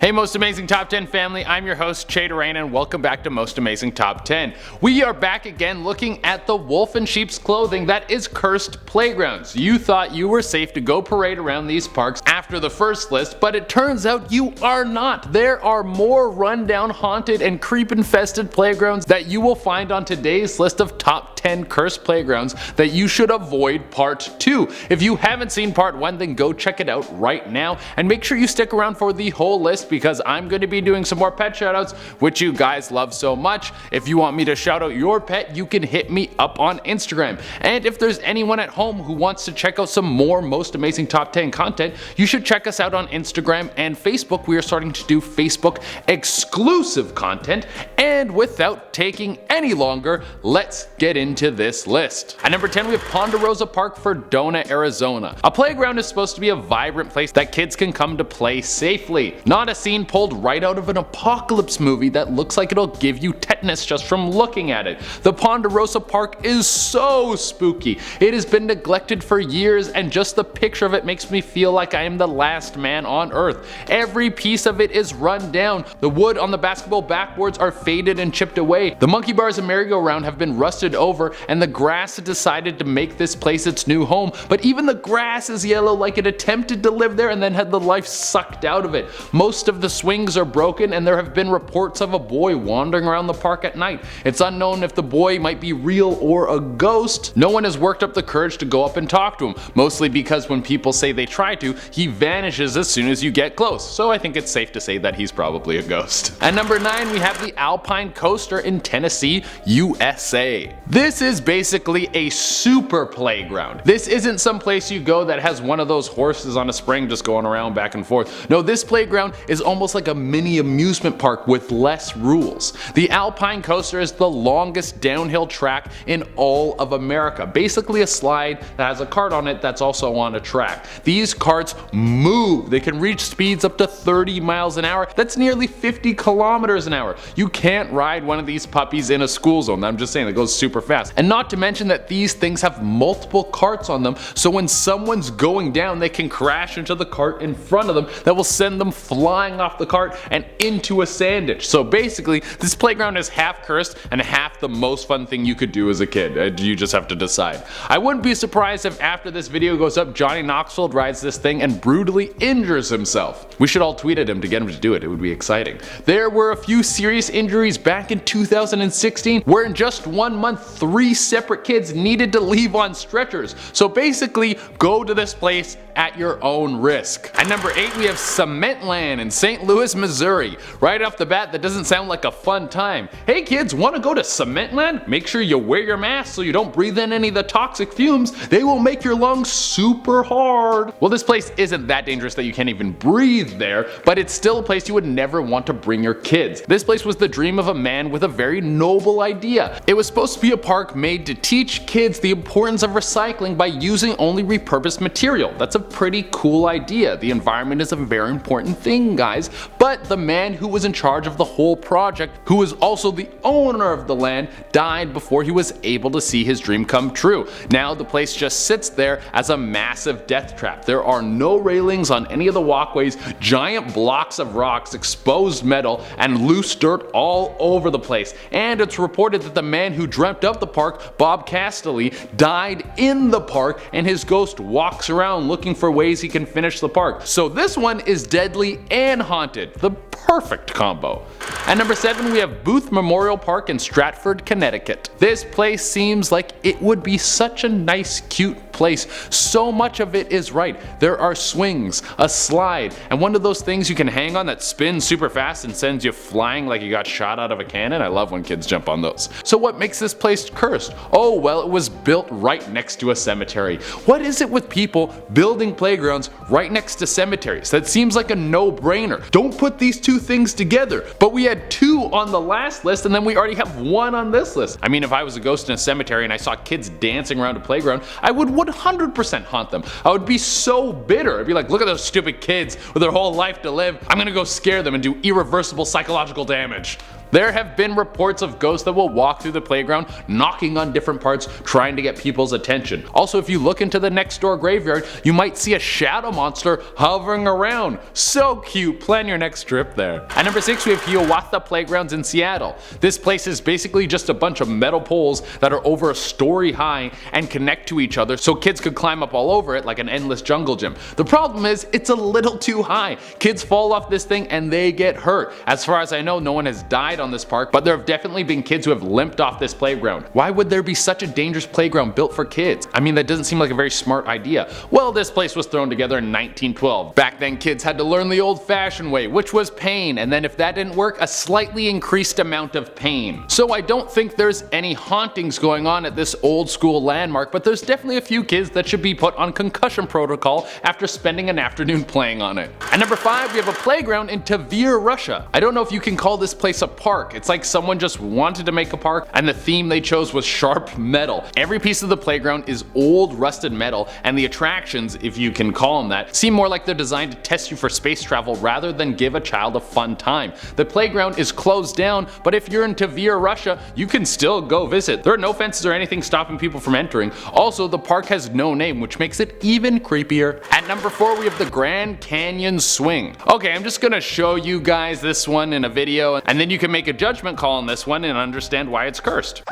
Hey Most Amazing Top 10 family, I'm your host Che Durrain and welcome back to Most Amazing Top 10. We are back again looking at the wolf in sheep's clothing that is cursed playgrounds. You thought you were safe to go parade around these parks after the first list, but it turns out you are not. There are more rundown, haunted, and creep-infested playgrounds that you will find on today's list of top 10 cursed playgrounds that you should avoid part 2. If you haven't seen part 1, then go check it out right now and make sure you stick around for the whole list because I'm going to be doing some more pet shoutouts, which you guys love so much. If you want me to shout out your pet, you can hit me up on Instagram. And if there's anyone at home who wants to check out some more Most Amazing Top 10 content, you should check us out on Instagram and Facebook. We are starting to do Facebook exclusive content. And without taking any longer, let's get into this list. At number 10, we have PONDEROSA Park, Fredonia, Arizona. A playground is supposed to be a vibrant place that kids can come to play safely. Not a scene pulled right out of an apocalypse movie that looks like it'll give you tetanus just from looking at it. The PONDEROSA Park is so spooky. It has been neglected for years and just the picture of it makes me feel like I am the last man on earth. Every piece of it is run down. The wood on the basketball backboards are faded and chipped away. The monkey bars and merry-go-round have been rusted over and the grass has decided to make this place its new home. But even the grass is yellow like it attempted to live there and then had the life sucked out of it. Most of the swings are broken and there have been reports of a boy wandering around the park at night. It's unknown if the boy might be real or a ghost. No one has worked up the courage to go up and talk to him, mostly because when people say they try to, he vanishes as soon as you get close. So I think it's safe to say that he's probably a ghost. At number 9, we have the ALPINE coaster in Tennessee, USA. This is basically a super playground. This isn't some place you go that has one of those horses on a spring just going around back and forth. No, this playground is almost like a mini amusement park with less rules. The ALPINE coaster is the longest downhill track in all of America. Basically a slide that has a cart on it that's also on a track. These carts move. They can reach speeds up to 30 miles an hour. That's nearly 50 kilometers an hour. You can't ride one of these puppies in a school zone. I'm just saying, it goes super fast. And not to mention that these things have multiple carts on them, so when someone's going down, they can crash into the cart in front of them that will send them flying off the cart and into a sand ditch. So basically, this playground is half cursed and half the most fun thing you could do as a kid. You just have to decide. I wouldn't be surprised if after this video goes up, Johnny Knoxville rides this thing and brutally injures himself. We should all tweet at him to get him to do it. It would be exciting. There were a few serious injuries back in 2016 where in just 1 month, 3 separate kids needed to leave on stretchers. So basically, go to this place at your own risk. At number 8, we have Cementland in St. Louis, Missouri. Right off the bat, that doesn't sound like a fun time. Hey kids, want to go to Cementland? Make sure you wear your mask so you don't breathe in any of the toxic fumes. They will make your lungs super hard. Well, this place isn't that dangerous that you can't even breathe there, but it's still a place you would never want to bring your kids. This place was the dream of a man with a very noble idea. It was supposed to be a park made to teach kids the importance of recycling by using only repurposed material. That's a pretty cool idea. The environment is a very important thing, guys, but the man who was in charge of the whole project, who was also the owner of the land, died before he was able to see his dream come true. Now the place just sits there as a massive death trap. There are no railings on any of the walkways, giant blocks of rocks, exposed metal, and loose dirt all over the place. And it's reported that the man who dreamt up the park, Bob Castelli, died in the park and his ghost walks around looking for ways he can finish the park. So this one is deadly and haunted. The perfect combo. At number 7, we have Booth Memorial Park in Stratford, Connecticut. This place seems like it would be such a nice, cute place. So much of it is right. There are swings, a slide, and one of those things you can hang on that spins super fast and sends you flying like you got shot out of a cannon. I love when kids jump on those. So what makes this place cursed? Oh, well, it was built right next to a cemetery. What is it with people building playgrounds right next to cemeteries? That seems like a no-brainer. Don't put these two things together. But we had 2 on the last list and then we already have 1 on this list. I mean, if I was a ghost in a cemetery and I saw kids dancing around a playground, I would 100% haunt them. I would be so bitter. I'd be like, look at those stupid kids with their whole life to live. I'm gonna go scare them and do irreversible psychological damage. There have been reports of ghosts that will walk through the playground, knocking on different parts, trying to get people's attention. Also, if you look into the next door graveyard, you might see a shadow monster hovering around. So cute, plan your next trip there. At number 6 we have Hiawatha Playgrounds in Seattle. This place is basically just a bunch of metal poles that are over a story high and connect to each other so kids could climb up all over it like an endless jungle gym. The problem is it's a little too high. Kids fall off this thing and they get hurt. As far as I know, no one has died on this park, but there have definitely been kids who have limped off this playground. Why would there be such a dangerous playground built for kids? I mean, that doesn't seem like a very smart idea. Well, this place was thrown together in 1912. Back then kids had to learn the old-fashioned way, which was pain, and then if that didn't work, a slightly increased amount of pain. So I don't think there's any hauntings going on at this old school landmark, but there's definitely a few kids that should be put on concussion protocol after spending an afternoon playing on it. At number 5 we have a playground in Tver, Russia. I don't know if you can call this place a park. It's like someone just wanted to make a park and the theme they chose was sharp metal. Every piece of the playground is old rusted metal, and the attractions, if you can call them that, seem more like they're designed to test you for space travel rather than give a child a fun time. The playground is closed down, but if you're in Tver, Russia, you can still go visit. There are no fences or anything stopping people from entering. Also, the park has no name, which makes it even creepier. At number 4 we have the Grand Canyon Swing. Okay, I'm just gonna show you guys this one in a video, and then you can make a judgment call on this one and understand why it's cursed.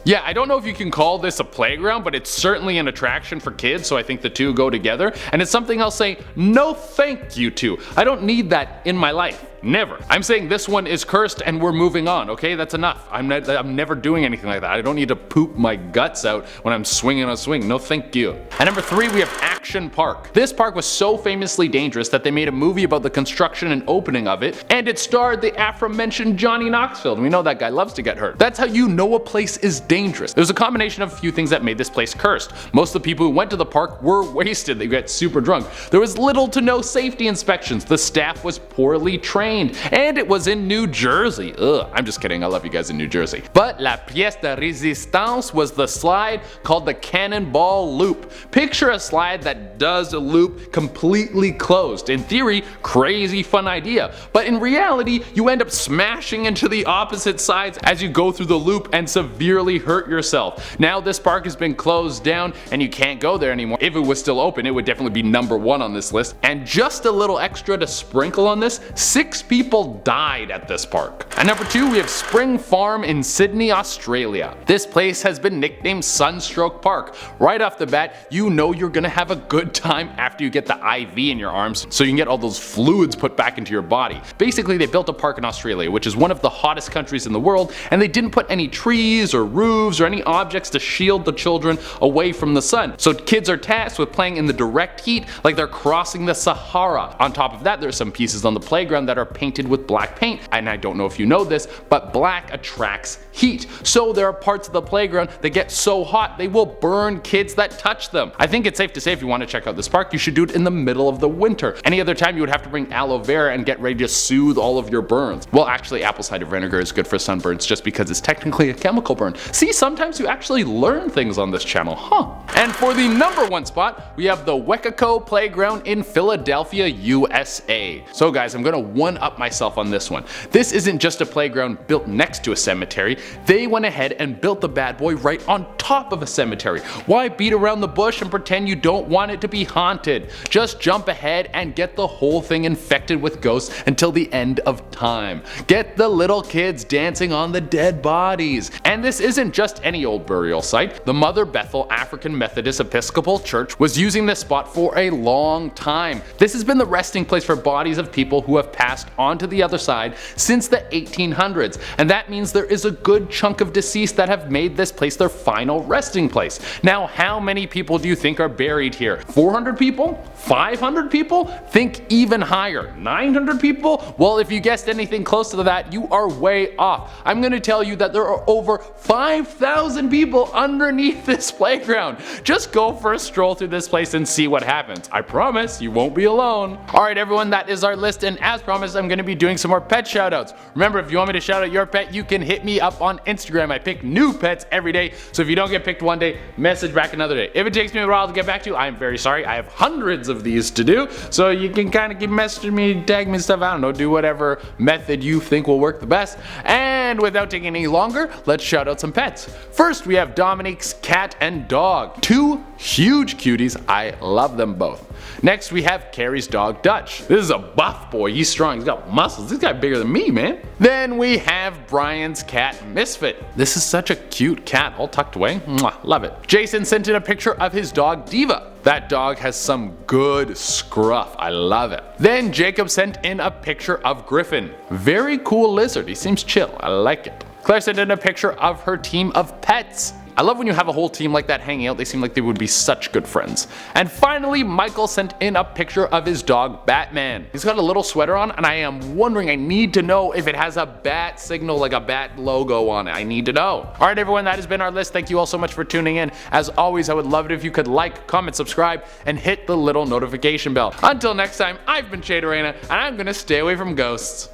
Yeah, I don't know if you can call this a playground, but it's certainly an attraction for kids, so I think the two go together, and it's something I'll say no thank you to. I don't need that in my life. Never. I'm saying this one is cursed and we're moving on, okay? That's enough. I'm never doing anything like that. I don't need to poop my guts out when I'm swinging a swing. No thank you. At number 3 we have Action Park. This park was so famously dangerous that they made a movie about the construction and opening of it, and it starred the aforementioned Johnny Knoxville. We know that guy loves to get hurt. That's how you know a place is dangerous. There's a combination of a few things that made this place cursed. Most of the people who went to the park were wasted. They got super drunk. There was little to no safety inspections. The staff was poorly trained. And it was in New Jersey. Ugh, I'm just kidding, I love you guys in New Jersey. But la pièce de résistance was the slide called the Cannonball Loop. Picture a slide that does a loop completely closed. In theory, crazy fun idea. But in reality, you end up smashing into the opposite sides as you go through the loop and severely hurt yourself. Now this park has been closed down and you can't go there anymore. If it was still open, it would definitely be number 1 on this list. And just a little extra to sprinkle on this, 6 people died at this park. At number 2 we have Spring Farm in Sydney, Australia. This place has been nicknamed Sunstroke Park. Right off the bat, you know you're gonna have a good time after you get the IV in your arms so you can get all those fluids put back into your body. Basically, they built a park in Australia, which is one of the hottest countries in the world, and they didn't put any trees or roofs or any objects to shield the children away from the sun. So kids are tasked with playing in the direct heat like they're crossing the Sahara. On top of that, there's some pieces on the playground that are painted with black paint, and I don't know if you know this, but black attracts heat. So there are parts of the playground that get so hot they will burn kids that touch them. I think it's safe to say if you want to check out this park, you should do it in the middle of the winter. Any other time you would have to bring aloe vera and get ready to soothe all of your burns. Well, actually apple cider vinegar is good for sunburns just because it's technically a chemical burn. See, sometimes you actually learn things on this channel, huh? And for the number 1 spot, we have the WECCACOE Playground in Philadelphia, USA. So guys, I'm gonna one-up myself on this one. This isn't just a playground built next to a cemetery. They went ahead and built the bad boy right on top of a cemetery. Why beat around the bush and pretend you don't want it to be haunted? Just jump ahead and get the whole thing infected with ghosts until the end of time. Get the little kids dancing on the dead bodies. And this isn't just any old burial site. The Mother Bethel African Methodist Episcopal Church was using this spot for a long time. This has been the resting place for bodies of people who have passed on to the other side since the 1800s, and that means there is a good chunk of deceased that have made this place their final resting place. Now, how many people do you think are buried here? 400 people? 500 people? Think even higher. 900 people? Well, if you guessed anything close to that, you are way off. I'm gonna tell you that there are over 5,000 people underneath this playground. Just go for a stroll through this place and see what happens. I promise you won't be alone. Alright everyone, that is our list, and as promised, course, I'm going to be doing some more pet shoutouts. Remember, if you want me to shout out your pet, you can hit me up on Instagram. I pick new pets every day, so if you don't get picked one day, message back another day. If it takes me a while to get back to you, I'm very sorry. I have hundreds of these to do, so you can kind of keep messaging me, tag me stuff, I don't know, do whatever method you think will work the best. And without taking any longer, let's shout out some pets. First, we have Dominique's cat and dog. Two huge cuties. I love them both. Next, we have Carrie's dog, Dutch. This is a buff boy. He's strong. He's got muscles. This guy's bigger than me, man. Then we have Brian's cat, Misfit. This is such a cute cat, all tucked away. Mwah, love it. Jason sent in a picture of his dog, Diva. That dog has some good scruff. I love it. Then Jacob sent in a picture of Griffin. Very cool lizard. He seems chill. I like it. Claire sent in a picture of her team of pets. I love when you have a whole team like that hanging out. They seem like they would be such good friends. And finally, Michael sent in a picture of his dog, Batman. He's got a little sweater on, and I am wondering, I need to know if it has a bat signal, like a bat logo on it. I need to know. Alright everyone, that has been our list. Thank you all so much for tuning in. As always, I would love it if you could like, comment, subscribe, and hit the little notification bell. Until next time, I've been Shade Arena, and I'm gonna stay away from ghosts.